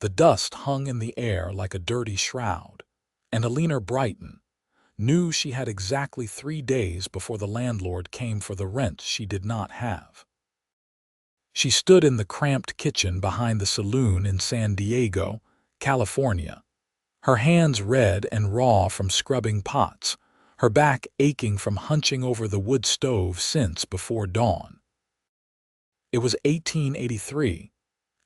The dust hung in the air like a dirty shroud, and Eleanor Brighton knew she had exactly 3 days before the landlord came for the rent she did not have. She stood in the cramped kitchen behind the saloon in San Diego, California, her hands red and raw from scrubbing pots, her back aching from hunching over the wood stove since before dawn. It was 1883,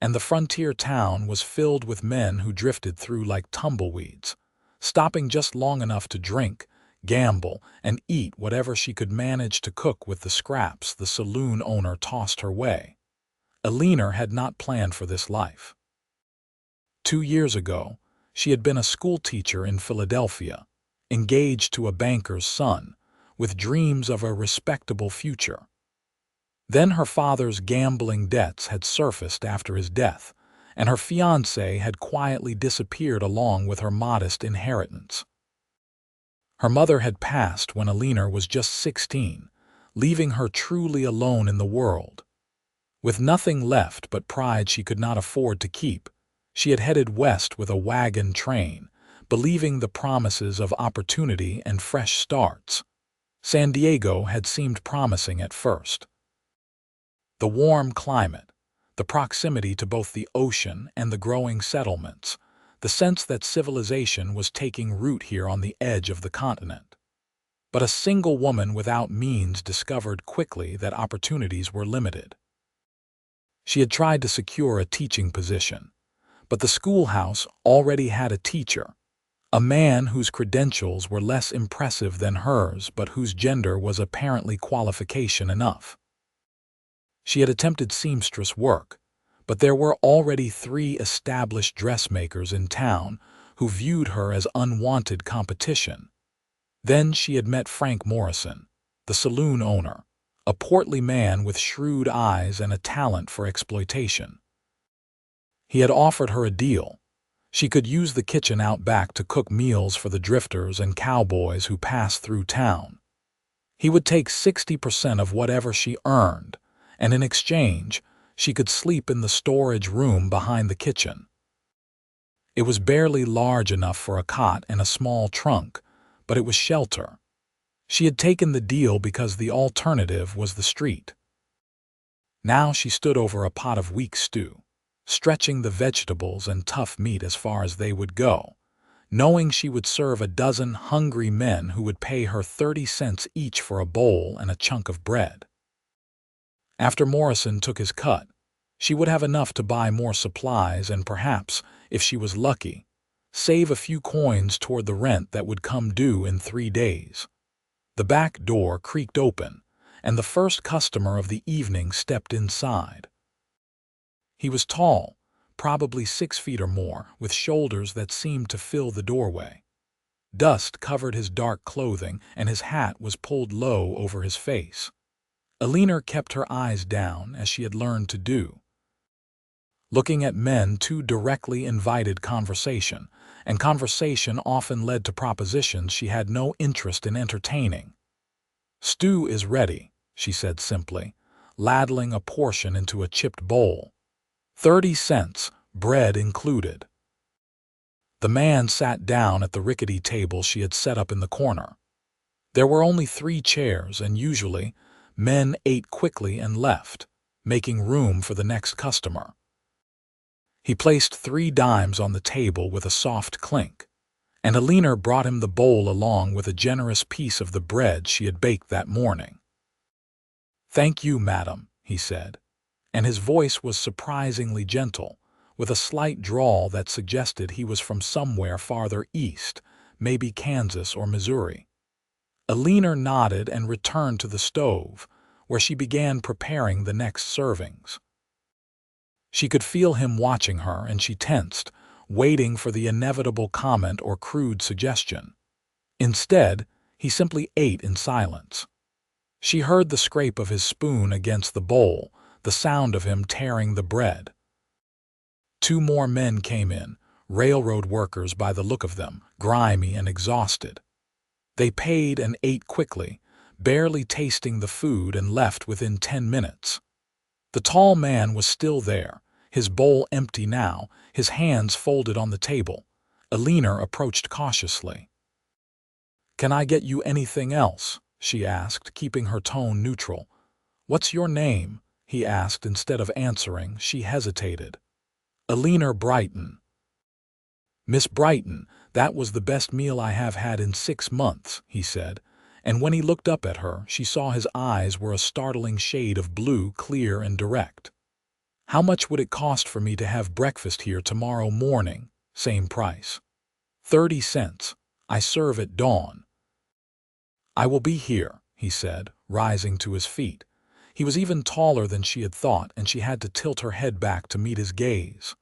and the frontier town was filled with men who drifted through like tumbleweeds, stopping just long enough to drink, gamble, and eat whatever she could manage to cook with the scraps the saloon owner tossed her way. Eleanor had not planned for this life. 2 years ago, she had been a schoolteacher in Philadelphia, engaged to a banker's son, with dreams of a respectable future. Then her father's gambling debts had surfaced after his death, and her fiancé had quietly disappeared along with her modest inheritance. Her mother had passed when Eleanor was just 16, leaving her truly alone in the world. With nothing left but pride she could not afford to keep, she had headed west with a wagon train, believing the promises of opportunity and fresh starts. San Diego had seemed promising at first. The warm climate, the proximity to both the ocean and the growing settlements, the sense that civilization was taking root here on the edge of the continent. But a single woman without means discovered quickly that opportunities were limited. She had tried to secure a teaching position, but the schoolhouse already had a teacher, a man whose credentials were less impressive than hers but whose gender was apparently qualification enough. She had attempted seamstress work, but there were already 3 established dressmakers in town who viewed her as unwanted competition. Then she had met Frank Morrison, the saloon owner, a portly man with shrewd eyes and a talent for exploitation. He had offered her a deal. She could use the kitchen out back to cook meals for the drifters and cowboys who passed through town. He would take 60% of whatever she earned, and in exchange, she could sleep in the storage room behind the kitchen. It was barely large enough for a cot and a small trunk, but it was shelter. She had taken the deal because the alternative was the street. Now she stood over a pot of weak stew, stretching the vegetables and tough meat as far as they would go, knowing she would serve a dozen hungry men who would pay her 30 cents each for a bowl and a chunk of bread. After Morrison took his cut, she would have enough to buy more supplies and perhaps, if she was lucky, save a few coins toward the rent that would come due in 3 days. The back door creaked open, and the first customer of the evening stepped inside. He was tall, probably 6 feet or more, with shoulders that seemed to fill the doorway. Dust covered his dark clothing, and his hat was pulled low over his face. Eleanor kept her eyes down, as she had learned to do. Looking at men too directly invited conversation, and conversation often led to propositions she had no interest in entertaining. "Stew is ready," she said simply, ladling a portion into a chipped bowl. 30 cents, bread included. The man sat down at the rickety table she had set up in the corner. There were only 3 chairs, and usually, men ate quickly and left, making room for the next customer. He placed 3 dimes on the table with a soft clink, and Eleanor brought him the bowl along with a generous piece of the bread she had baked that morning. "Thank you, madam," he said, and his voice was surprisingly gentle, with a slight drawl that suggested he was from somewhere farther east, maybe Kansas or Missouri. Eleanor nodded and returned to the stove, where she began preparing the next servings. She could feel him watching her, and she tensed, waiting for the inevitable comment or crude suggestion. Instead, he simply ate in silence. She heard the scrape of his spoon against the bowl, the sound of him tearing the bread. 2 more men came in, railroad workers by the look of them, grimy and exhausted. They paid and ate quickly, barely tasting the food, and left within 10 minutes. The tall man was still there, His bowl empty now, his hands folded on the table, Eleanor approached cautiously. "Can I get you anything else?" she asked, keeping her tone neutral. "What's your name?" he asked. Instead of answering, she hesitated. "Eleanor Brighton." "Miss Brighton, that was the best meal I have had in 6 months," he said, and when he looked up at her, she saw his eyes were a startling shade of blue, clear and direct. "How much would it cost for me to have breakfast here tomorrow morning? Same price. 30 cents. I serve at dawn." "I will be here," he said, rising to his feet. He was even taller than she had thought, and she had to tilt her head back to meet his gaze.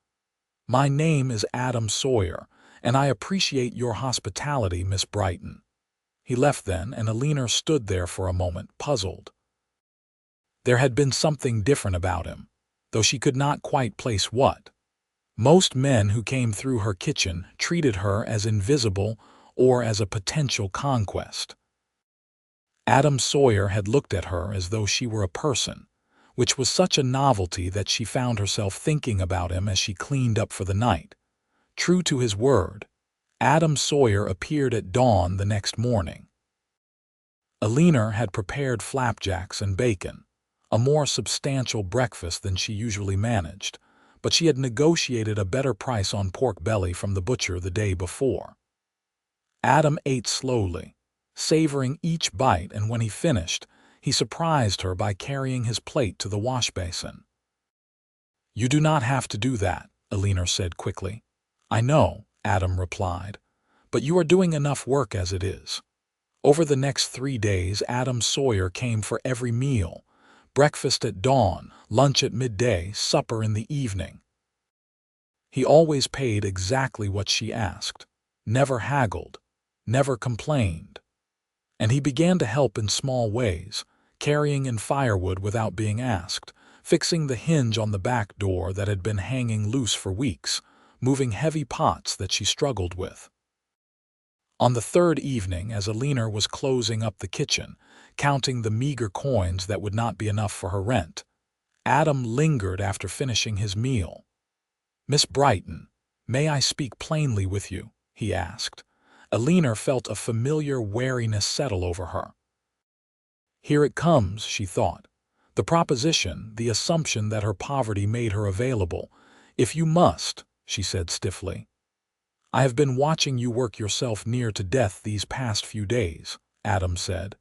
"My name is Adam Sawyer, and I appreciate your hospitality, Miss Brighton." He left then, and Eleanor stood there for a moment, puzzled. There had been something different about him, though she could not quite place what. Most men who came through her kitchen treated her as invisible or as a potential conquest. Adam Sawyer had looked at her as though she were a person, which was such a novelty that she found herself thinking about him as she cleaned up for the night. True to his word, Adam Sawyer appeared at dawn the next morning. Eleanor had prepared flapjacks and bacon, a more substantial breakfast than she usually managed, but she had negotiated a better price on pork belly from the butcher the day before. Adam ate slowly, savoring each bite, and when he finished, he surprised her by carrying his plate to the wash basin. "You do not have to do that," Eleanor said quickly. "I know," Adam replied, "but you are doing enough work as it is." Over the next 3 days, Adam Sawyer came for every meal: breakfast at dawn, lunch at midday, supper in the evening. He always paid exactly what she asked, never haggled, never complained. And he began to help in small ways, carrying in firewood without being asked, fixing the hinge on the back door that had been hanging loose for weeks, moving heavy pots that she struggled with. On the 3rd evening, as Eleanor was closing up the kitchen, counting the meager coins that would not be enough for her rent, Adam lingered after finishing his meal. "Miss Brighton, may I speak plainly with you?" he asked. Eleanor felt a familiar wariness settle over her. Here it comes, she thought. The proposition, the assumption that her poverty made her available. "If you must," she said stiffly. "I have been watching you work yourself near to death these past few days," Adam said,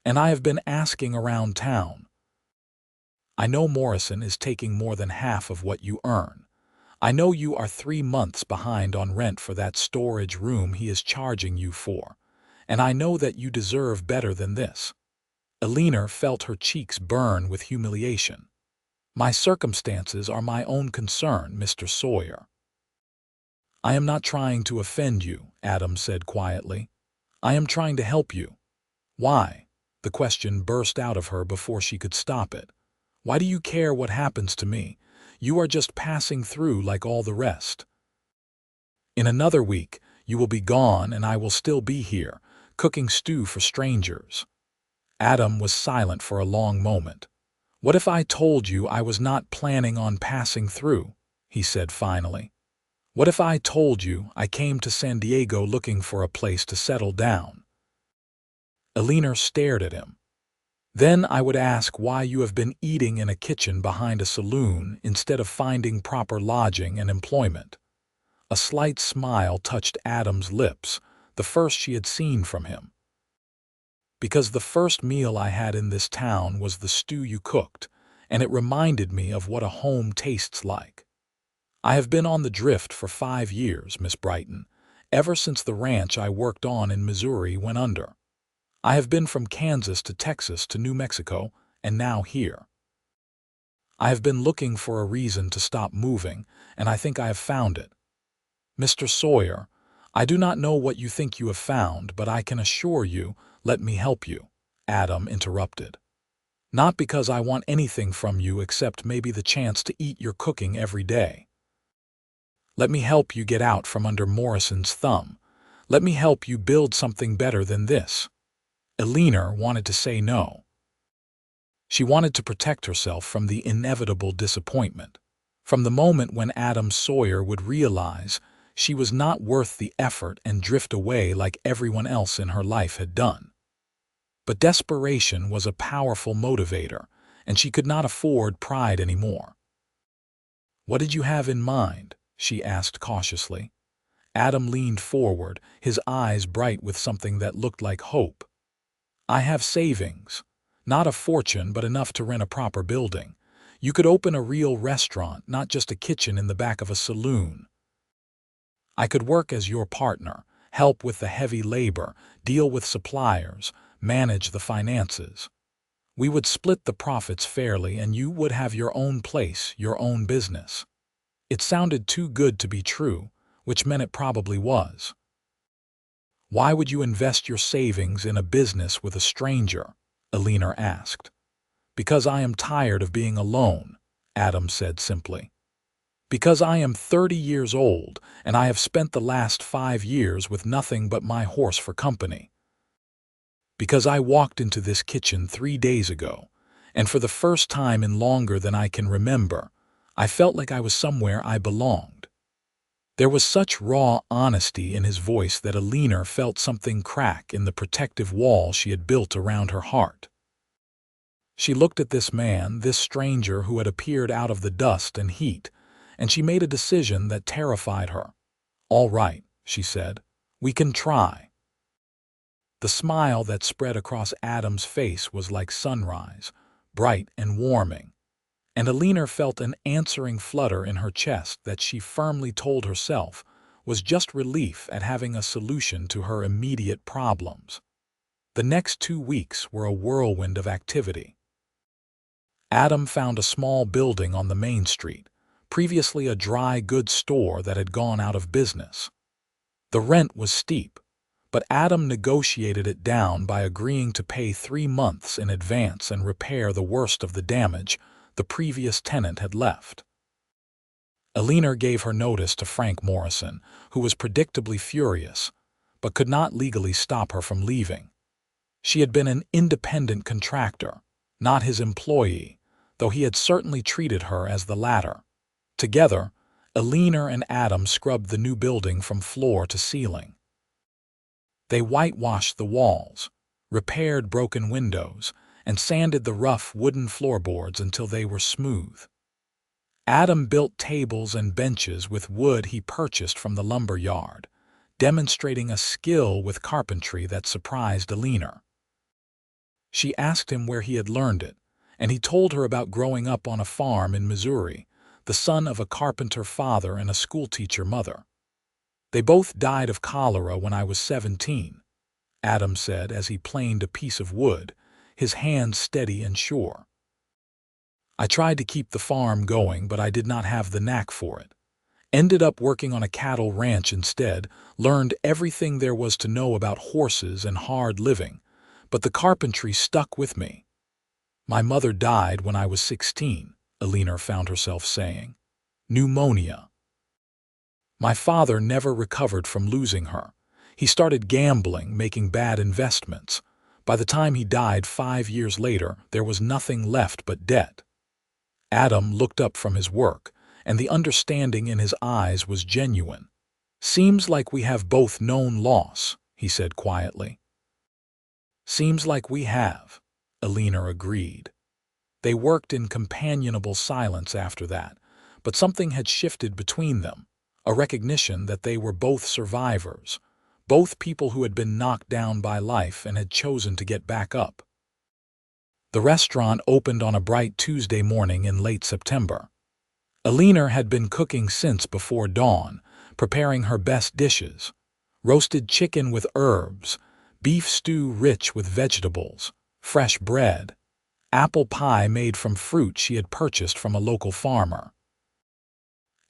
"and I have been asking around town. I know Morrison is taking more than half of what you earn. I know you are 3 months behind on rent for that storage room he is charging you for, and I know that you deserve better than this." Eleanor felt her cheeks burn with humiliation. "My circumstances are my own concern, Mr. Sawyer." "I am not trying to offend you," Adam said quietly. "I am trying to help you." "Why?" The question burst out of her before she could stop it. "Why do you care what happens to me? You are just passing through like all the rest. In another week, you will be gone and I will still be here, cooking stew for strangers." Adam was silent for a long moment. "What if I told you I was not planning on passing through?" he said finally. "What if I told you I came to San Diego looking for a place to settle down?" Eleanor stared at him. "Then I would ask why you have been eating in a kitchen behind a saloon instead of finding proper lodging and employment." A slight smile touched Adam's lips, the first she had seen from him. "Because the first meal I had in this town was the stew you cooked, and it reminded me of what a home tastes like. I have been on the drift for 5 years, Miss Brighton, ever since the ranch I worked on in Missouri went under. I have been from Kansas to Texas to New Mexico, and now here. I have been looking for a reason to stop moving, and I think I have found it. Mr. Sawyer, I do not know what you think you have found, but I can assure you, let me help you," Adam interrupted. "Not because I want anything from you except maybe the chance to eat your cooking every day. Let me help you get out from under Morrison's thumb. Let me help you build something better than this." Eleanor wanted to say no. She wanted to protect herself from the inevitable disappointment. From the moment when Adam Sawyer would realize she was not worth the effort and drift away like everyone else in her life had done. But desperation was a powerful motivator, and she could not afford pride anymore. "What did you have in mind?" she asked cautiously. Adam leaned forward, his eyes bright with something that looked like hope. "I have savings. Not a fortune, but enough to rent a proper building. You could open a real restaurant, not just a kitchen in the back of a saloon. I could work as your partner, help with the heavy labor, deal with suppliers, manage the finances. We would split the profits fairly and you would have your own place, your own business." It sounded too good to be true, which meant it probably was. "Why would you invest your savings in a business with a stranger?" Eleanor asked. "Because I am tired of being alone," Adam said simply. "Because I am 30 years old and I have spent the last 5 years with nothing but my horse for company. Because I walked into this kitchen 3 days ago, and for the first time in longer than I can remember, I felt like I was somewhere I belonged." There was such raw honesty in his voice that Eleanor felt something crack in the protective wall she had built around her heart. She looked at this man, this stranger who had appeared out of the dust and heat, and she made a decision that terrified her. "All right," she said, "we can try." The smile that spread across Adam's face was like sunrise, bright and warming, and Eleanor felt an answering flutter in her chest that she firmly told herself was just relief at having a solution to her immediate problems. The next 2 weeks were a whirlwind of activity. Adam found a small building on the main street, previously a dry goods store that had gone out of business. The rent was steep, but Adam negotiated it down by agreeing to pay 3 months in advance and repair the worst of the damage the previous tenant had left. Eleanor gave her notice to Frank Morrison, who was predictably furious, but could not legally stop her from leaving. She had been an independent contractor, not his employee, though he had certainly treated her as the latter. Together, Eleanor and Adam scrubbed the new building from floor to ceiling. They whitewashed the walls, repaired broken windows, and sanded the rough wooden floorboards until they were smooth. Adam built tables and benches with wood he purchased from the lumber yard, demonstrating a skill with carpentry that surprised Eleanor. She asked him where he had learned it, and he told her about growing up on a farm in Missouri, the son of a carpenter father and a schoolteacher mother. "They both died of cholera when I was 17, Adam said as he planed a piece of wood, his hand steady and sure. "I tried to keep the farm going, but I did not have the knack for it. Ended up working on a cattle ranch instead, learned everything there was to know about horses and hard living, but the carpentry stuck with me. My mother died when I was 16, Eleanor found herself saying. Pneumonia. My father never recovered from losing her. He started gambling, making bad investments. By the time he died 5 years later, there was nothing left but debt." Adam looked up from his work, and the understanding in his eyes was genuine. "Seems like we have both known loss," he said quietly. "Seems like we have," Eleanor agreed. They worked in companionable silence after that, but something had shifted between them, a recognition that they were both survivors, both people who had been knocked down by life and had chosen to get back up. The restaurant opened on a bright Tuesday morning in late September. Eleanor had been cooking since before dawn, preparing her best dishes: roasted chicken with herbs, beef stew rich with vegetables, fresh bread, apple pie made from fruit she had purchased from a local farmer.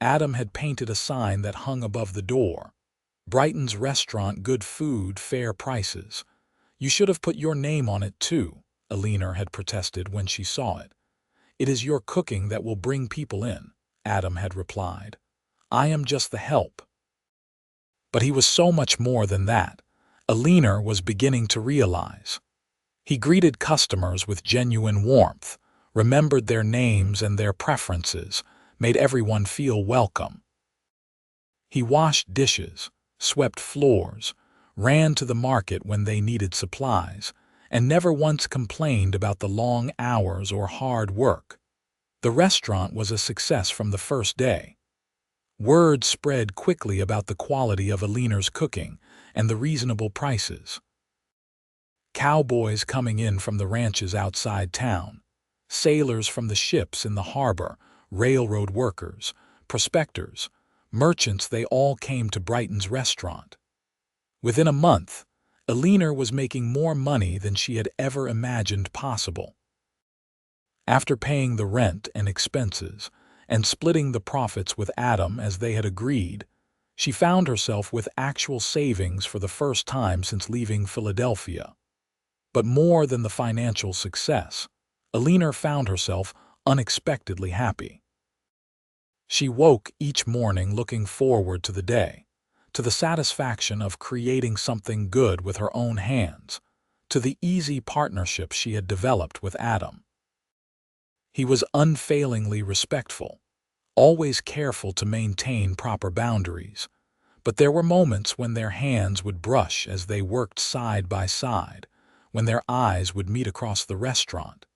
Adam had painted a sign that hung above the door: "Brighton's Restaurant, good food, fair prices." "You should have put your name on it too," Eleanor had protested when she saw it. "It is your cooking that will bring people in," Adam had replied. "I am just the help." But he was so much more than that, Eleanor was beginning to realize. He greeted customers with genuine warmth, remembered their names and their preferences, made everyone feel welcome. He washed dishes, swept floors, ran to the market when they needed supplies, and never once complained about the long hours or hard work. The restaurant was a success from the first day. Word spread quickly about the quality of Eleanor's cooking and the reasonable prices. Cowboys coming in from the ranches outside town, sailors from the ships in the harbor, railroad workers, prospectors, merchants, they all came to Brighton's restaurant. Within a month, Eleanor was making more money than she had ever imagined possible. After paying the rent and expenses and splitting the profits with Adam as they had agreed, she found herself with actual savings for the first time since leaving Philadelphia. But more than the financial success, Eleanor found herself unexpectedly happy. She woke each morning looking forward to the day, to the satisfaction of creating something good with her own hands, to the easy partnership she had developed with Adam. He was unfailingly respectful, always careful to maintain proper boundaries, but there were moments when their hands would brush as they worked side by side, when their eyes would meet across the restaurant,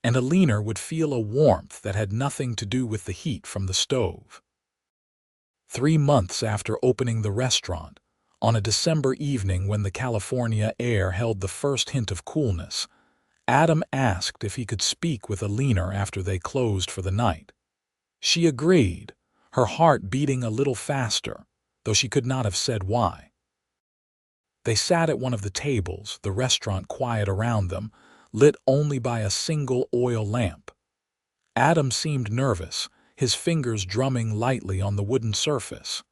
and Eleanor would feel a warmth that had nothing to do with the heat from the stove. 3 months after opening the restaurant, on a December evening when the California air held the first hint of coolness, Adam asked if he could speak with Eleanor after they closed for the night. She agreed, her heart beating a little faster, though she could not have said why. They sat at one of the tables, the restaurant quiet around them, lit only by a single oil lamp. Adam seemed nervous, his fingers drumming lightly on the wooden surface.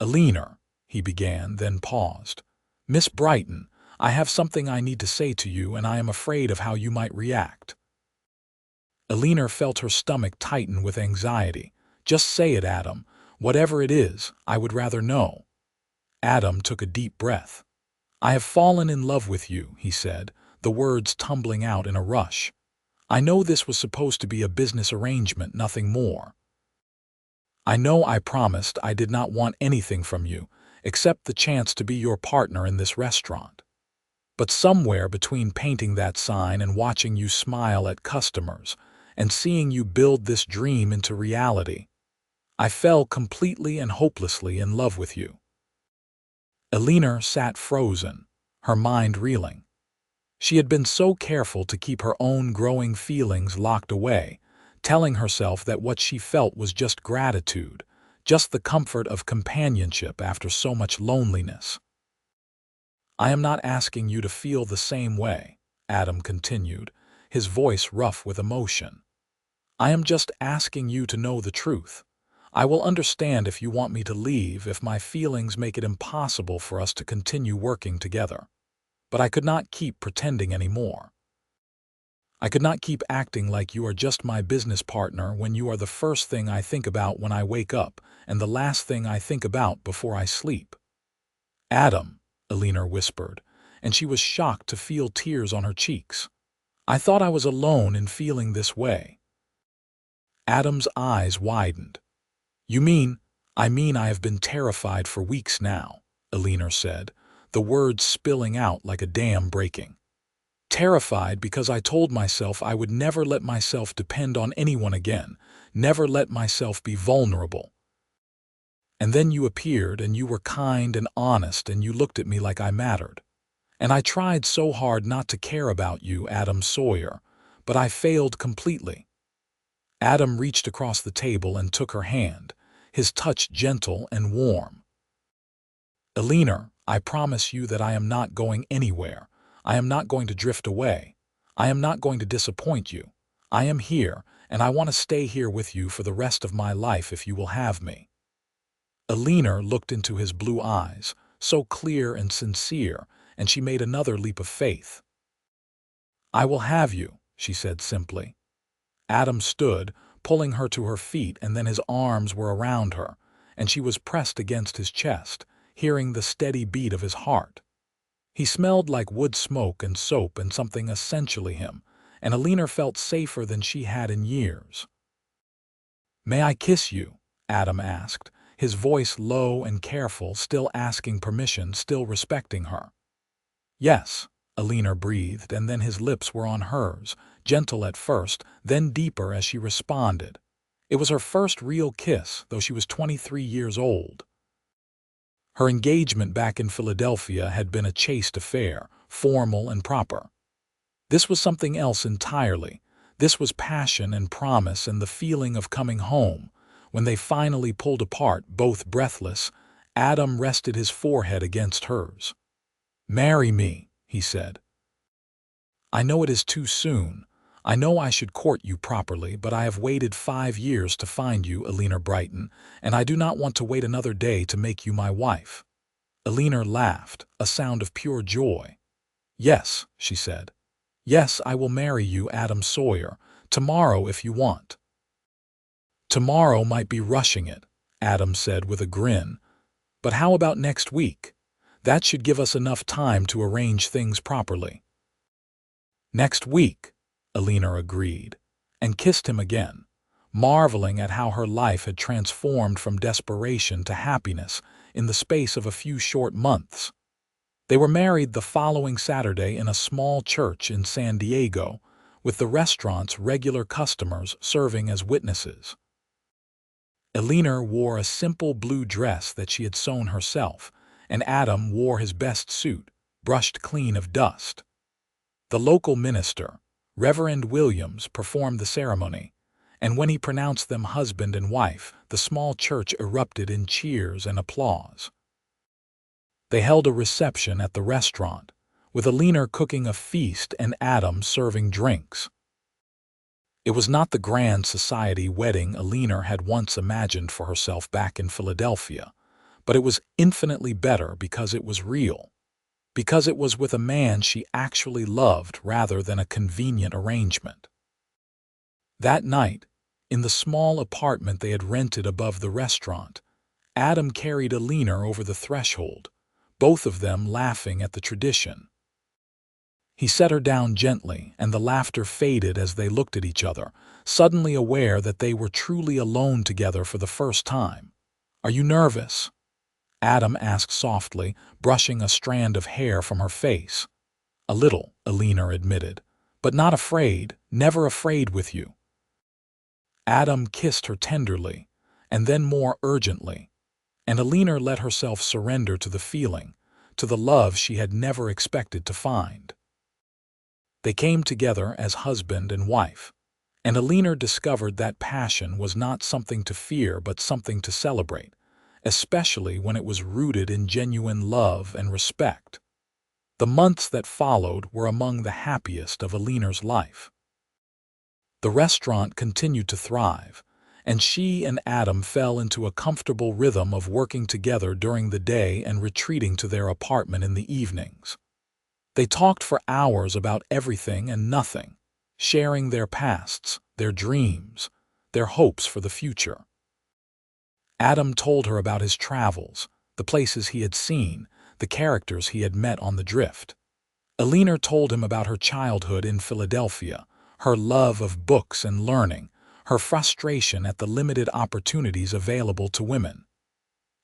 "Eleanor," he began, then paused. "Miss Brighton, I have something I need to say to you, and I am afraid of how you might react." Eleanor felt her stomach tighten with anxiety. "Just say it, Adam. Whatever it is, I would rather know." Adam took a deep breath. "I have fallen in love with you," he said, the words tumbling out in a rush. "I know this was supposed to be a business arrangement, nothing more. I know I promised I did not want anything from you, except the chance to be your partner in this restaurant. But somewhere between painting that sign and watching you smile at customers and seeing you build this dream into reality, I fell completely and hopelessly in love with you." Eleanor sat frozen, her mind reeling. She had been so careful to keep her own growing feelings locked away, telling herself that what she felt was just gratitude, just the comfort of companionship after so much loneliness. "I am not asking you to feel the same way," Adam continued, his voice rough with emotion. "I am just asking you to know the truth. I will understand if you want me to leave, if my feelings make it impossible for us to continue working together. But I could not keep pretending anymore. I could not keep acting like you are just my business partner when you are the first thing I think about when I wake up and the last thing I think about before I sleep." "Adam," Eleanor whispered, and she was shocked to feel tears on her cheeks. "I thought I was alone in feeling this way." Adam's eyes widened. "You mean, I have been terrified for weeks now," Eleanor said, the words spilling out like a dam breaking. "Terrified because I told myself I would never let myself depend on anyone again, never let myself be vulnerable. And then you appeared, and you were kind and honest, and you looked at me like I mattered. And I tried so hard not to care about you, Adam Sawyer, but I failed completely." Adam reached across the table and took her hand, his touch gentle and warm. "Eleanor, I promise you that I am not going anywhere. I am not going to drift away. I am not going to disappoint you. I am here, and I want to stay here with you for the rest of my life if you will have me." Eleanor looked into his blue eyes, so clear and sincere, and she made another leap of faith. "I will have you," she said simply. Adam stood, pulling her to her feet, and then his arms were around her, and she was pressed against his chest, hearing the steady beat of his heart. He smelled like wood smoke and soap and something essentially him, and Eleanor felt safer than she had in years. "May I kiss you?" Adam asked, his voice low and careful, still asking permission, still respecting her. "Yes," Eleanor breathed, and then his lips were on hers, gentle at first, then deeper as she responded. It was her first real kiss, though she was 23 years old. Her engagement back in Philadelphia had been a chaste affair, formal and proper. This was something else entirely. This was passion and promise and the feeling of coming home. When they finally pulled apart, both breathless, Adam rested his forehead against hers. "Marry me," he said. "I know it is too soon. I know I should court you properly, but I have waited 5 years to find you, Eleanor Brighton, and I do not want to wait another day to make you my wife." Eleanor laughed, a sound of pure joy. "Yes," she said. "Yes, I will marry you, Adam Sawyer, tomorrow if you want." "Tomorrow might be rushing it," Adam said with a grin. "But how about next week? That should give us enough time to arrange things properly." "Next week," Eleanor agreed, and kissed him again, marveling at how her life had transformed from desperation to happiness in the space of a few short months. They were married the following Saturday in a small church in San Diego, with the restaurant's regular customers serving as witnesses. Eleanor wore a simple blue dress that she had sewn herself, and Adam wore his best suit, brushed clean of dust. The local minister, Reverend Williams, performed the ceremony, and when he pronounced them husband and wife, the small church erupted in cheers and applause. They held a reception at the restaurant, with Eleanor cooking a feast and Adam serving drinks. It was not the grand society wedding Eleanor had once imagined for herself back in Philadelphia, but it was infinitely better because it was real, because it was with a man she actually loved rather than a convenient arrangement. That night, in the small apartment they had rented above the restaurant, Adam carried Eleanor over the threshold, both of them laughing at the tradition. He set her down gently, and the laughter faded as they looked at each other, suddenly aware that they were truly alone together for the first time. "Are you nervous?" Adam asked softly, brushing a strand of hair from her face. "A little," Eleanor admitted, "but not afraid, never afraid with you." Adam kissed her tenderly, and then more urgently, and Eleanor let herself surrender to the feeling, to the love she had never expected to find. They came together as husband and wife, and Eleanor discovered that passion was not something to fear but something to celebrate, especially when it was rooted in genuine love and respect. The months that followed were among the happiest of Eleanor's life. The restaurant continued to thrive, and she and Adam fell into a comfortable rhythm of working together during the day and retreating to their apartment in the evenings. They talked for hours about everything and nothing, sharing their pasts, their dreams, their hopes for the future. Adam told her about his travels, the places he had seen, the characters he had met on the drift. Eleanor told him about her childhood in Philadelphia, her love of books and learning, her frustration at the limited opportunities available to women.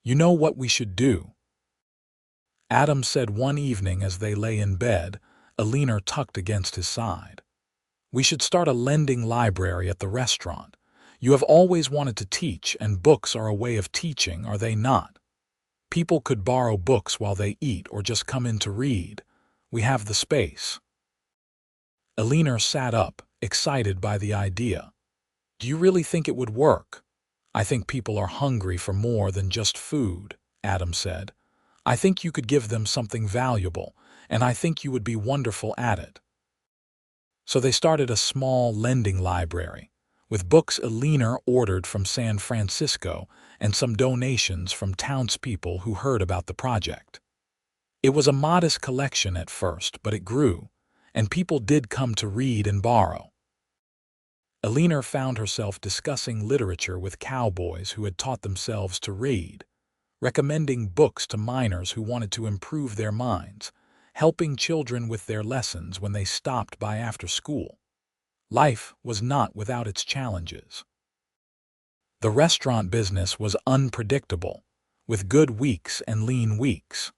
"You know what we should do?" Adam said one evening as they lay in bed, Eleanor tucked against his side. "We should start a lending library at the restaurant. You have always wanted to teach, and books are a way of teaching, are they not? People could borrow books while they eat or just come in to read. We have the space." Eleanor sat up, excited by the idea. "Do you really think it would work?" "I think people are hungry for more than just food," Adam said. "I think you could give them something valuable, and I think you would be wonderful at it." So they started a small lending library, with books Eleanor ordered from San Francisco and some donations from townspeople who heard about the project. It was a modest collection at first, but it grew, and people did come to read and borrow. Eleanor found herself discussing literature with cowboys who had taught themselves to read, recommending books to minors who wanted to improve their minds, helping children with their lessons when they stopped by after school. Life was not without its challenges. The restaurant business was unpredictable, with good weeks and lean weeks.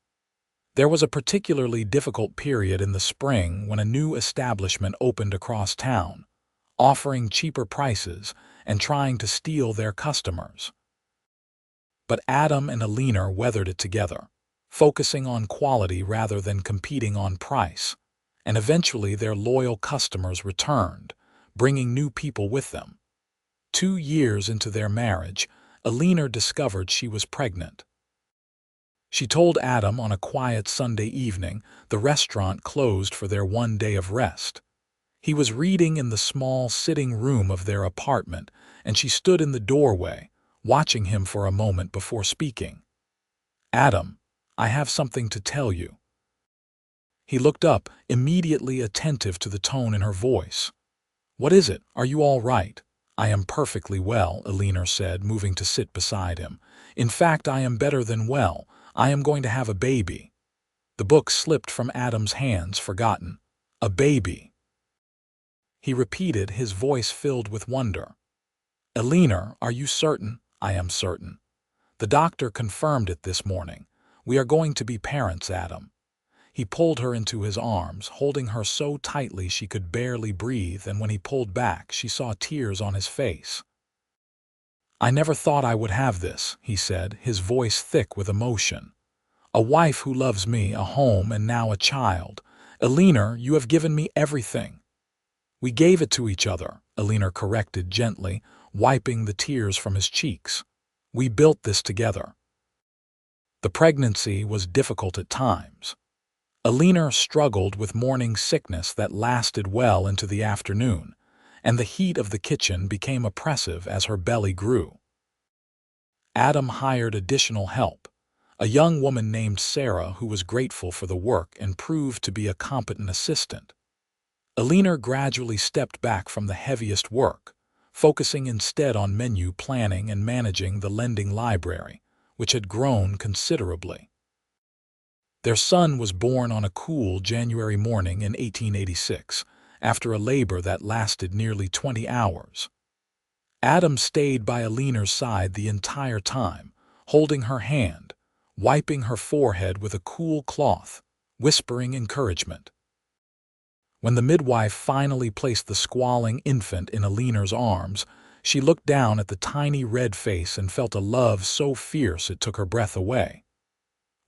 There was a particularly difficult period in the spring when a new establishment opened across town, offering cheaper prices and trying to steal their customers. But Adam and Eleanor weathered it together, focusing on quality rather than competing on price, and eventually their loyal customers returned, bringing new people with them. 2 years into their marriage, Eleanor discovered she was pregnant. She told Adam on a quiet Sunday evening the restaurant closed for their one day of rest. He was reading in the small sitting room of their apartment, and she stood in the doorway, watching him for a moment before speaking. "Adam, I have something to tell you." He looked up, immediately attentive to the tone in her voice. "What is it? Are you all right?" "I am perfectly well," Eleanor said, moving to sit beside him. "In fact, I am better than well. I am going to have a baby." The book slipped from Adam's hands, forgotten. "A baby?" He repeated, his voice filled with wonder. "Eleanor, are you certain?" "I am certain. The doctor confirmed it this morning. We are going to be parents, Adam." He pulled her into his arms, holding her so tightly she could barely breathe, and when he pulled back, she saw tears on his face. "I never thought I would have this," he said, his voice thick with emotion. "A wife who loves me, a home, and now a child. Eleanor, you have given me everything." "We gave it to each other," Eleanor corrected gently, wiping the tears from his cheeks. "We built this together." The pregnancy was difficult at times. Eleanor struggled with morning sickness that lasted well into the afternoon, and the heat of the kitchen became oppressive as her belly grew. Adam hired additional help, a young woman named Sarah who was grateful for the work and proved to be a competent assistant. Eleanor gradually stepped back from the heaviest work, focusing instead on menu planning and managing the lending library, which had grown considerably. Their son was born on a cool January morning in 1886, after a labor that lasted nearly 20 hours. Adam stayed by Eleanor's side the entire time, holding her hand, wiping her forehead with a cool cloth, whispering encouragement. When the midwife finally placed the squalling infant in Eleanor's arms, she looked down at the tiny red face and felt a love so fierce it took her breath away.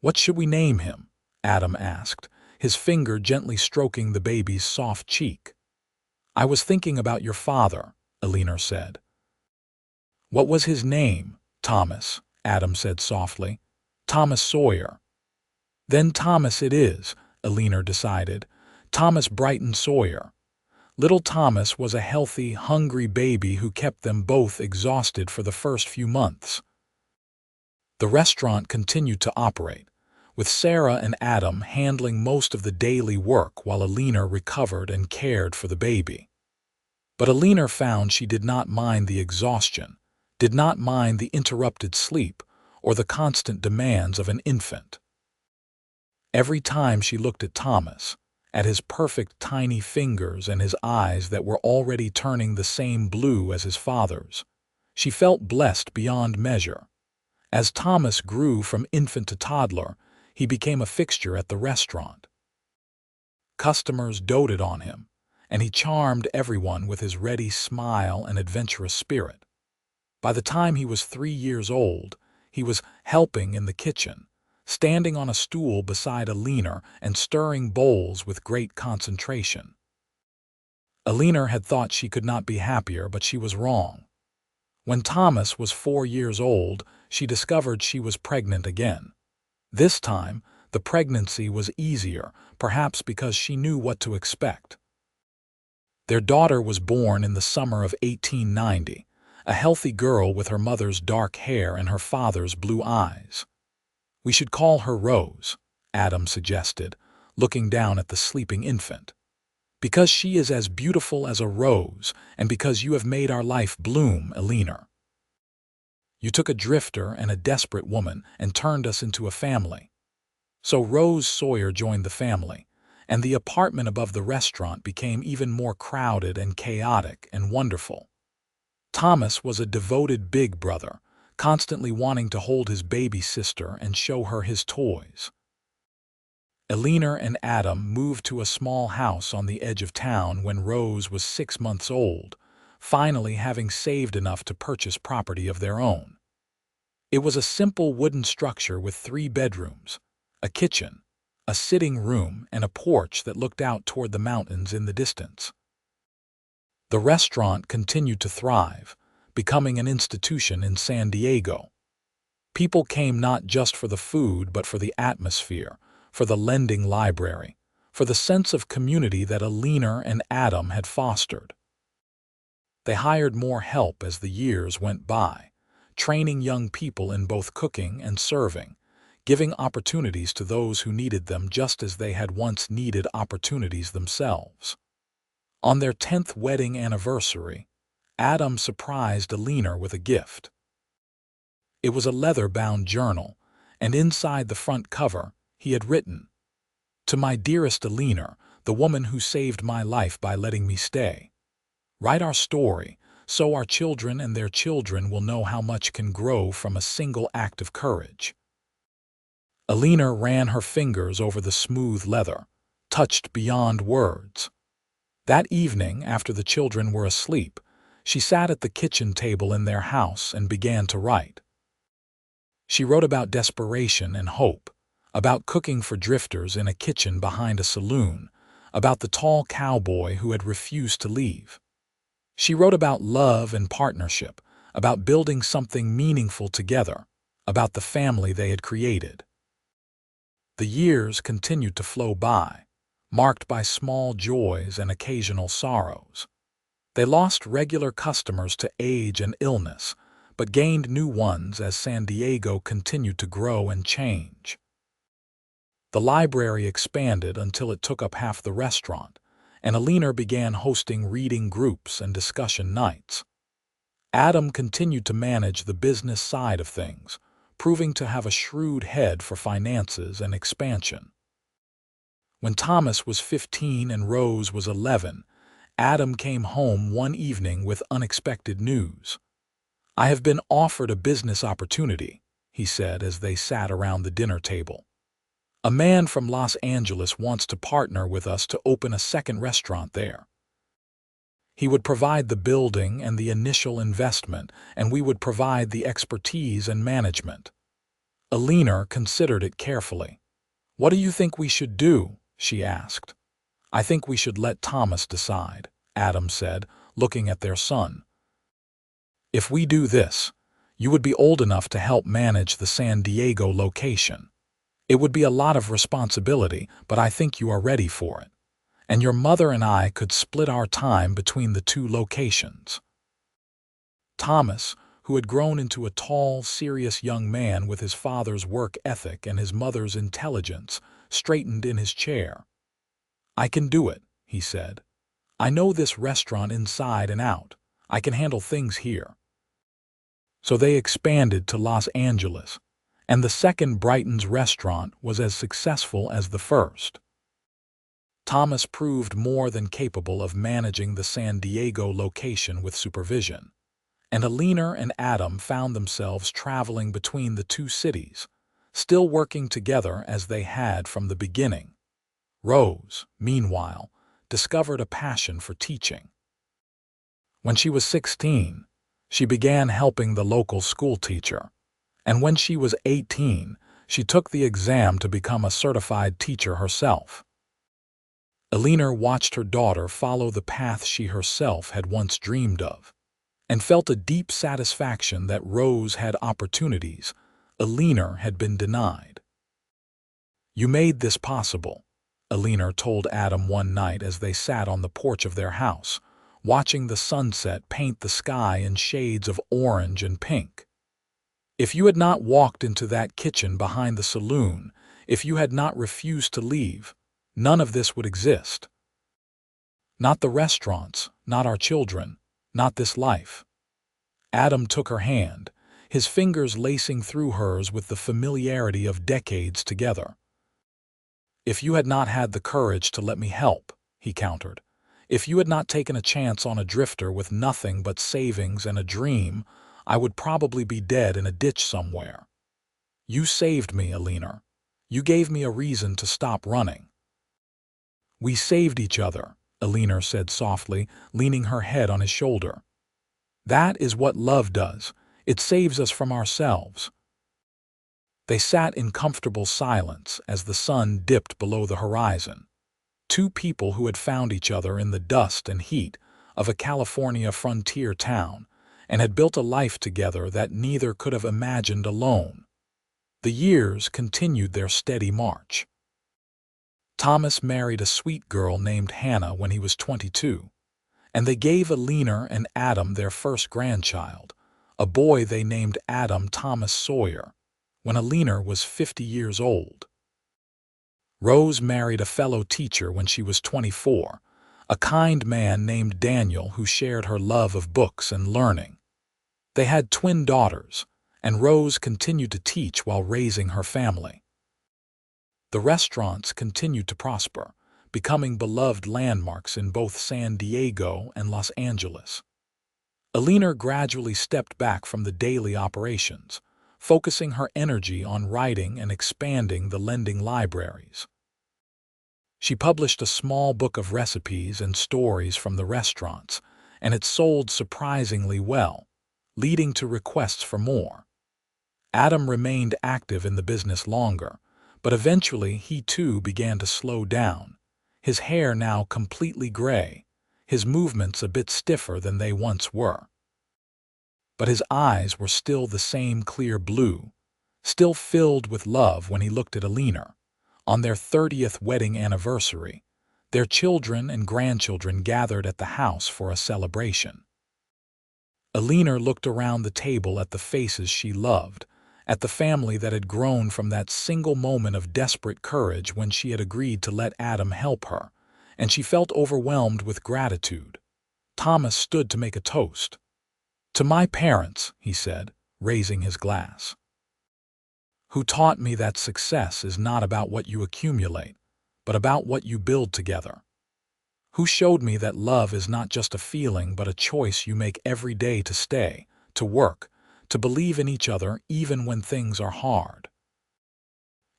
"What should we name him?" Adam asked, his finger gently stroking the baby's soft cheek. "I was thinking about your father," Eleanor said. "What was his name?" "Thomas," Adam said softly. "Thomas Sawyer." "Then Thomas it is," Eleanor decided. "Thomas Brighton Sawyer." Little Thomas was a healthy, hungry baby who kept them both exhausted for the first few months. The restaurant continued to operate, with Sarah and Adam handling most of the daily work while Eleanor recovered and cared for the baby. But Eleanor found she did not mind the exhaustion, did not mind the interrupted sleep, or the constant demands of an infant. Every time she looked at Thomas, at his perfect tiny fingers and his eyes that were already turning the same blue as his father's, she felt blessed beyond measure. As Thomas grew from infant to toddler, he became a fixture at the restaurant. Customers doted on him, and he charmed everyone with his ready smile and adventurous spirit. By the time he was 3 years old, he was helping in the kitchen, standing on a stool beside Eleanor and stirring bowls with great concentration. Eleanor had thought she could not be happier, but she was wrong. When Thomas was 4 years old, she discovered she was pregnant again. This time, the pregnancy was easier, perhaps because she knew what to expect. Their daughter was born in the summer of 1890, a healthy girl with her mother's dark hair and her father's blue eyes. "We should call her Rose," Adam suggested, looking down at the sleeping infant. "Because she is as beautiful as a rose, and because you have made our life bloom, Eleanor. You took a drifter and a desperate woman and turned us into a family." So Rose Sawyer joined the family, and the apartment above the restaurant became even more crowded and chaotic and wonderful. Thomas was a devoted big brother, constantly wanting to hold his baby sister and show her his toys. Eleanor and Adam moved to a small house on the edge of town when Rose was 6 months old, finally having saved enough to purchase property of their own. It was a simple wooden structure with 3 bedrooms, a kitchen, a sitting room, and a porch that looked out toward the mountains in the distance. The restaurant continued to thrive, becoming an institution in San Diego. People came not just for the food but for the atmosphere, for the lending library, for the sense of community that Eleanor and Adam had fostered. They hired more help as the years went by, training young people in both cooking and serving, giving opportunities to those who needed them just as they had once needed opportunities themselves. On their 10th wedding anniversary, Adam surprised Eleanor with a gift. It was a leather-bound journal, and inside the front cover, he had written, "To my dearest Eleanor, the woman who saved my life by letting me stay. Write our story, so our children and their children will know how much can grow from a single act of courage." Eleanor ran her fingers over the smooth leather, touched beyond words. That evening, after the children were asleep, she sat at the kitchen table in their house and began to write. She wrote about desperation and hope, about cooking for drifters in a kitchen behind a saloon, about the tall cowboy who had refused to leave. She wrote about love and partnership, about building something meaningful together, about the family they had created. The years continued to flow by, marked by small joys and occasional sorrows. They lost regular customers to age and illness, but gained new ones as San Diego continued to grow and change. The library expanded until it took up half the restaurant, and Eleanor began hosting reading groups and discussion nights. Adam continued to manage the business side of things, proving to have a shrewd head for finances and expansion. When Thomas was 15 and Rose was 11, Adam came home one evening with unexpected news. "I have been offered a business opportunity," he said as they sat around the dinner table. "A man from Los Angeles wants to partner with us to open a second restaurant there. He would provide the building and the initial investment, and we would provide the expertise and management." Eleanor considered it carefully. "What do you think we should do?" she asked. "I think we should let Thomas decide," Adam said, looking at their son. "If we do this, you would be old enough to help manage the San Diego location. It would be a lot of responsibility, but I think you are ready for it. And your mother and I could split our time between the 2 locations." Thomas, who had grown into a tall, serious young man with his father's work ethic and his mother's intelligence, straightened in his chair. "I can do it," he said. "I know this restaurant inside and out. I can handle things here." So they expanded to Los Angeles, and the second Brighton's restaurant was as successful as the first. Thomas proved more than capable of managing the San Diego location with supervision, and Eleanor and Adam found themselves traveling between the 2 cities, still working together as they had from the beginning. Rose, meanwhile, discovered a passion for teaching. When she was 16, she began helping the local schoolteacher, and when she was 18, she took the exam to become a certified teacher herself. Eleanor watched her daughter follow the path she herself had once dreamed of, and felt a deep satisfaction that Rose had opportunities Eleanor had been denied. "You made this possible," Eleanor told Adam one night as they sat on the porch of their house, watching the sunset paint the sky in shades of orange and pink. "If you had not walked into that kitchen behind the saloon, if you had not refused to leave, none of this would exist. Not the restaurants, not our children, not this life." Adam took her hand, his fingers lacing through hers with the familiarity of decades together. "If you had not had the courage to let me help," he countered, If you had not taken a chance on a drifter with nothing but savings and a dream, I would probably be dead in a ditch somewhere. You saved me, Eleanor. You gave me a reason to stop running." "We saved each other," Eleanor said softly, leaning her head on his shoulder. "That is what love does. It saves us from ourselves." They sat in comfortable silence as the sun dipped below the horizon. Two people who had found each other in the dust and heat of a California frontier town and had built a life together that neither could have imagined alone. The years continued their steady march. Thomas married a sweet girl named Hannah when he was 22, and they gave Eleanor and Adam their first grandchild, a boy they named Adam Thomas Sawyer, when Eleanor was 50 years old. Rose married a fellow teacher when she was 24, a kind man named Daniel who shared her love of books and learning. They had twin daughters, and Rose continued to teach while raising her family. The restaurants continued to prosper, becoming beloved landmarks in both San Diego and Los Angeles. Eleanor gradually stepped back from the daily operations, focusing her energy on writing and expanding the lending libraries. She published a small book of recipes and stories from the restaurants, and it sold surprisingly well, leading to requests for more. Adam remained active in the business longer, but eventually he too began to slow down, his hair now completely gray, his movements a bit stiffer than they once were. But his eyes were still the same clear blue, still filled with love when he looked at Eleanor. On their 30th wedding anniversary, their children and grandchildren gathered at the house for a celebration. Eleanor looked around the table at the faces she loved, at the family that had grown from that single moment of desperate courage when she had agreed to let Adam help her, and she felt overwhelmed with gratitude. Thomas stood to make a toast. "To my parents," he said, raising his glass, "who taught me that success is not about what you accumulate, but about what you build together. Who showed me that love is not just a feeling but a choice you make every day to stay, to work, to believe in each other even when things are hard.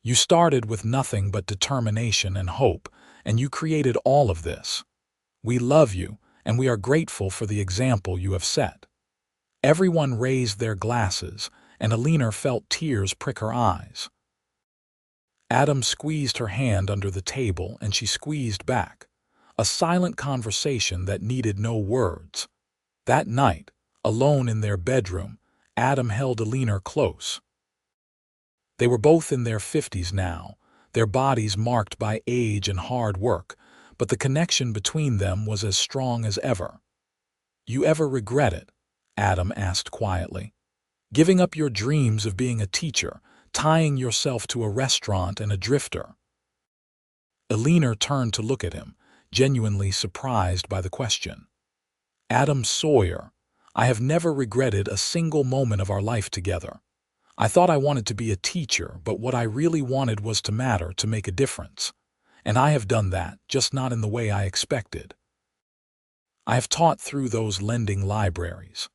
You started with nothing but determination and hope, and you created all of this. We love you, and we are grateful for the example you have set." Everyone raised their glasses, and Eleanor felt tears prick her eyes. Adam squeezed her hand under the table, and she squeezed back, a silent conversation that needed no words. That night, alone in their bedroom, Adam held Eleanor close. They were both in their 50s now, their bodies marked by age and hard work, but the connection between them was as strong as ever. "You ever regret it?" Adam asked quietly. "Giving up your dreams of being a teacher, tying yourself to a restaurant and a drifter?" Eleanor turned to look at him, genuinely surprised by the question. "Adam Sawyer, I have never regretted a single moment of our life together. I thought I wanted to be a teacher, but what I really wanted was to matter, to make a difference. And I have done that, just not in the way I expected. I have taught through those lending libraries.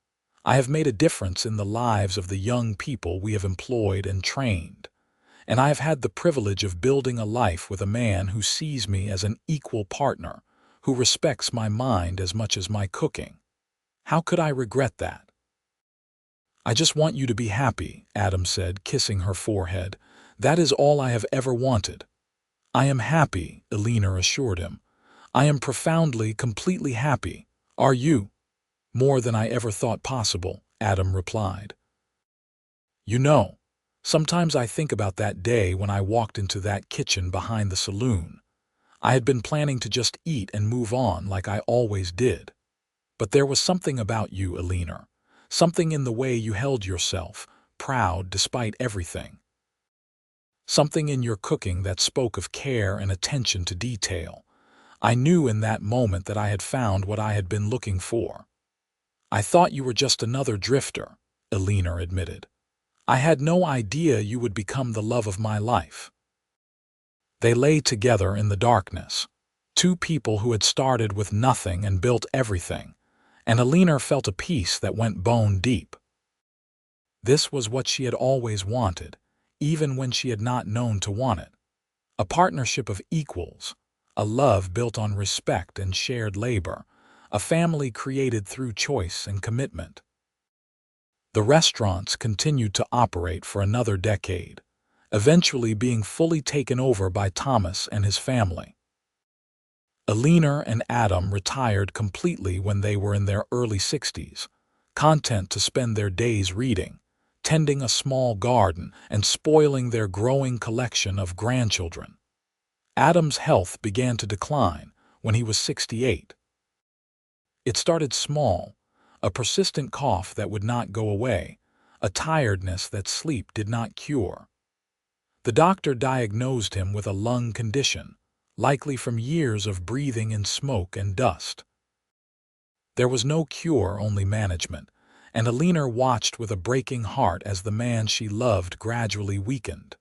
I have made a difference in the lives of the young people we have employed and trained. And I have had the privilege of building a life with a man who sees me as an equal partner, who respects my mind as much as my cooking. How could I regret that?" "I just want you to be happy," Adam said, kissing her forehead. "That is all I have ever wanted." "I am happy," Eleanor assured him. "I am profoundly, completely happy. Are you?" "More than I ever thought possible," Adam replied. "You know, sometimes I think about that day when I walked into that kitchen behind the saloon. I had been planning to just eat and move on like I always did. But there was something about you, Eleanor, something in the way you held yourself, proud despite everything. Something in your cooking that spoke of care and attention to detail. I knew in that moment that I had found what I had been looking for." "I thought you were just another drifter," Eleanor admitted. "I had no idea you would become the love of my life." They lay together in the darkness, Two people who had started with nothing and built everything, and Eleanor felt a peace that went bone deep. This was what she had always wanted, even when she had not known to want it. A partnership of equals, a love built on respect and shared labor, a family created through choice and commitment. The restaurants continued to operate for another decade, eventually being fully taken over by Thomas and his family. Eleanor and Adam retired completely when they were in their early 60s, content to spend their days reading, tending a small garden, and spoiling their growing collection of grandchildren. Adam's health began to decline when he was 68. It started small, a persistent cough that would not go away, a tiredness that sleep did not cure. The doctor diagnosed him with a lung condition, likely from years of breathing in smoke and dust. There was no cure, only management, and Eleanor watched with a breaking heart as the man she loved gradually weakened.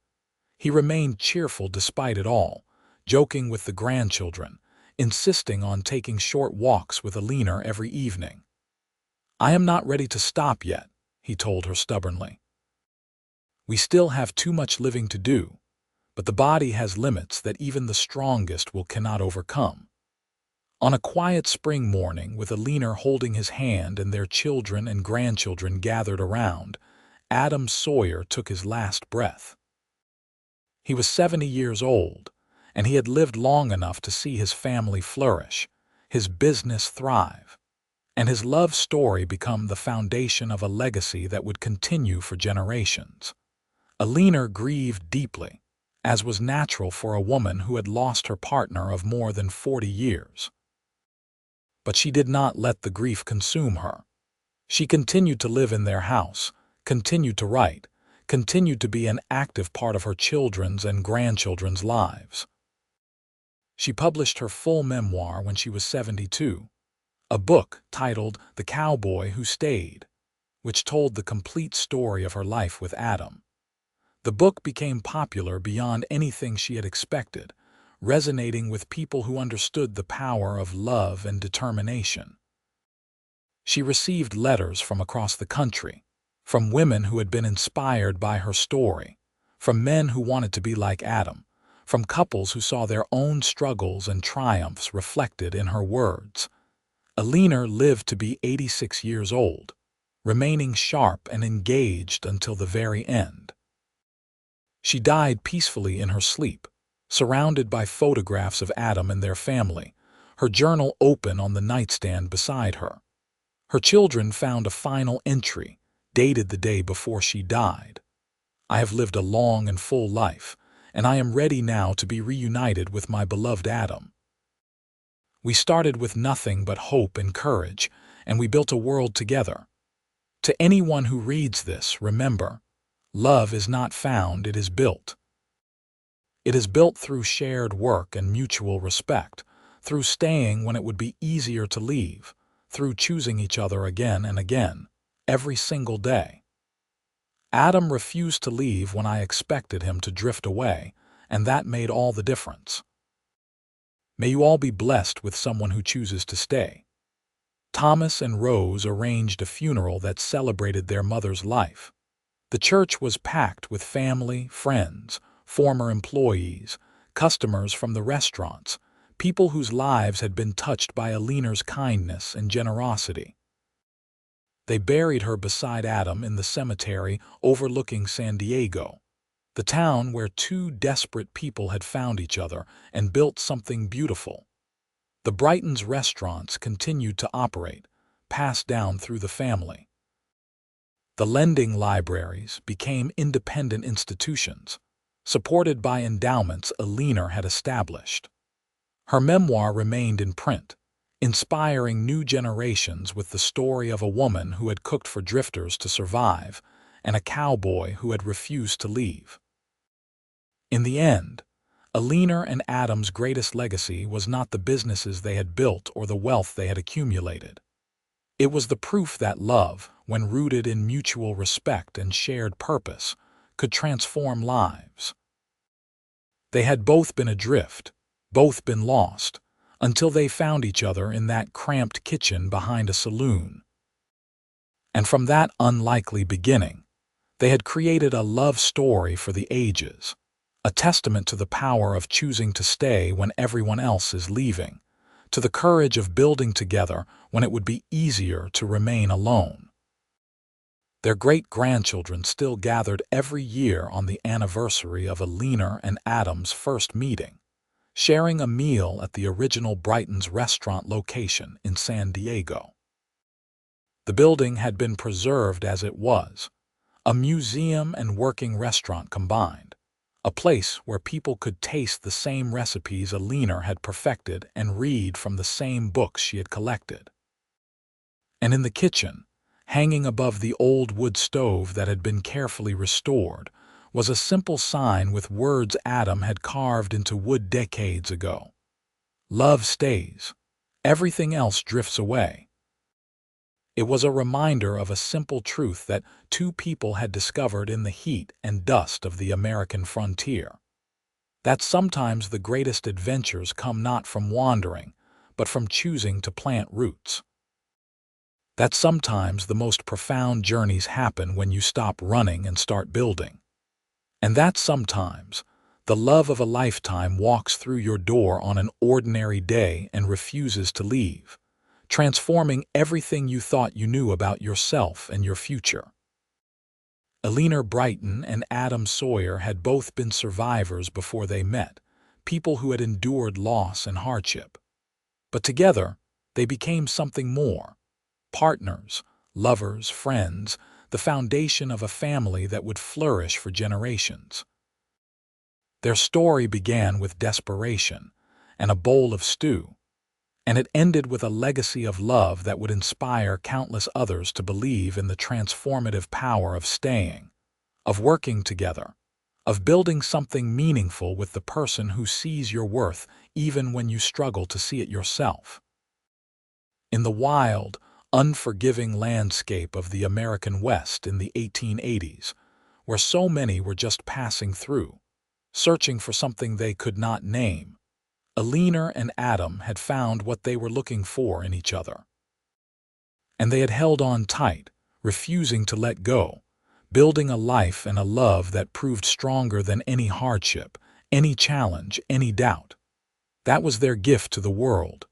He remained cheerful despite it all, joking with the grandchildren, insisting on taking short walks with Eleanor every evening. "I am not ready to stop yet," he told her stubbornly. "We still have too much living to do, but the body has limits that even the strongest cannot overcome." On a quiet spring morning, with Eleanor holding his hand and their children and grandchildren gathered around, Adam Sawyer took his last breath. He was 70 years old, and he had lived long enough to see his family flourish, his business thrive, and his love story become the foundation of a legacy that would continue for generations. Eleanor grieved deeply, as was natural for a woman who had lost her partner of more than 40 years. But she did not let the grief consume her. She continued to live in their house, continued to write, continued to be an active part of her children's and grandchildren's lives. She published her full memoir when she was 72, a book titled The Cowboy Who Stayed, which told the complete story of her life with Adam. The book became popular beyond anything she had expected, resonating with people who understood the power of love and determination. She received letters from across the country, from women who had been inspired by her story, from men who wanted to be like Adam, from couples who saw their own struggles and triumphs reflected in her words. Eleanor lived to be 86 years old, remaining sharp and engaged until the very end. She died peacefully in her sleep, surrounded by photographs of Adam and their family, her journal open on the nightstand beside her. Her children found a final entry, dated the day before she died. "I have lived a long and full life, and I am ready now to be reunited with my beloved Adam. We started with nothing but hope and courage, and we built a world together." To anyone who reads this, remember, love is not found, it is built. It is built through shared work and mutual respect, through staying when it would be easier to leave, through choosing each other again and again, every single day. Adam refused to leave when I expected him to drift away, and that made all the difference. May you all be blessed with someone who chooses to stay. Thomas and Rose arranged a funeral that celebrated their mother's life. The church was packed with family, friends, former employees, customers from the restaurants, people whose lives had been touched by Eleanor's kindness and generosity. They buried her beside Adam in the cemetery overlooking San Diego, the town where two desperate people had found each other and built something beautiful. The Brighton's restaurants continued to operate, passed down through the family. The lending libraries became independent institutions, supported by endowments Eleanor had established. Her memoir remained in print, inspiring new generations with the story of a woman who had cooked for drifters to survive and a cowboy who had refused to leave. In the end, Eleanor and Adam's greatest legacy was not the businesses they had built or the wealth they had accumulated. It was the proof that love, when rooted in mutual respect and shared purpose, could transform lives. They had both been adrift, both been lost, until they found each other in that cramped kitchen behind a saloon. And from that unlikely beginning, they had created a love story for the ages, a testament to the power of choosing to stay when everyone else is leaving, to the courage of building together when it would be easier to remain alone. Their great-grandchildren still gathered every year on the anniversary of Eleanor and Adam's first meeting, sharing a meal at the original Brighton's restaurant location in San Diego. The building had been preserved as it was, a museum and working restaurant combined, a place where people could taste the same recipes Eleanor had perfected and read from the same books she had collected. And in the kitchen, hanging above the old wood stove that had been carefully restored, was a simple sign with words Adam had carved into wood decades ago. Love stays. Everything else drifts away. It was a reminder of a simple truth that two people had discovered in the heat and dust of the American frontier. That sometimes the greatest adventures come not from wandering, but from choosing to plant roots. That sometimes the most profound journeys happen when you stop running and start building. And that sometimes the love of a lifetime walks through your door on an ordinary day and refuses to leave, transforming everything you thought you knew about yourself and your future. Eleanor Brighton and Adam Sawyer had both been survivors before they met, people who had endured loss and hardship. But together, they became something more. Partners, lovers, friends, the foundation of a family that would flourish for generations. Their story began with desperation and a bowl of stew, and it ended with a legacy of love that would inspire countless others to believe in the transformative power of staying, of working together, of building something meaningful with the person who sees your worth even when you struggle to see it yourself. In the wild, unforgiving landscape of the American West in the 1880s, where so many were just passing through, searching for something they could not name, Eleanor and Adam had found what they were looking for in each other. And they had held on tight, refusing to let go, building a life and a love that proved stronger than any hardship, any challenge, any doubt. That was their gift to the world.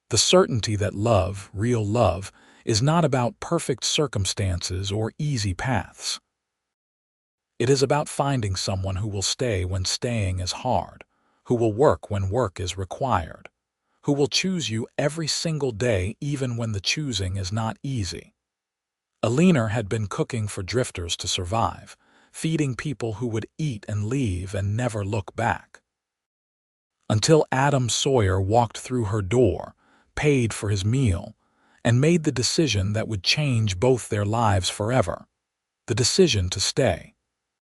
The certainty that love, real love, is not about perfect circumstances or easy paths. It is about finding someone who will stay when staying is hard, who will work when work is required, who will choose you every single day even when the choosing is not easy. Eleanor had been cooking for drifters to survive, feeding people who would eat and leave and never look back. Until Adam Sawyer walked through her door, paid for his meal, and made the decision that would change both their lives forever, the decision to stay.